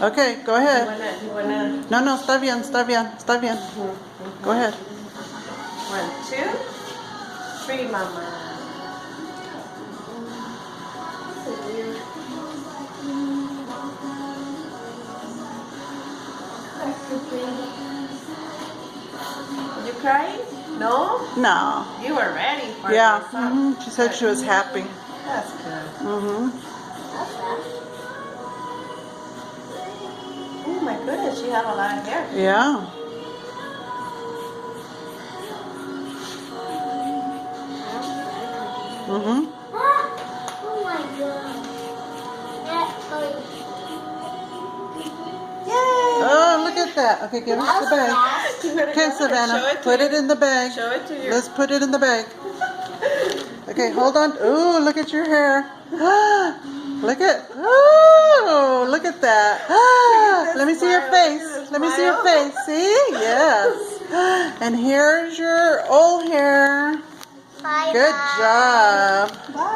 Okay, go ahead. You wanna? No, está bien, está bien, está bien. Go ahead. 1, 2, 3, Mama. You crying? No? No. You were ready for Yeah. this, huh? She said she was happy. That's good. Mm-hmm. Oh my goodness, you have a lot of hair. Yeah. Mm-hmm. Oh my god. Yay! Oh, look at that. Okay, give us the bag. You better Okay, go ahead, show Savannah, it to put you. it in the bag. Show it to you. Let's put it in the bag. Okay, hold on. Ooh, look at your hair. Look at. Oh, look at that. Let me see your face. Let me see your face. See? Yes. And here's your old hair. Bye Good job. Bye.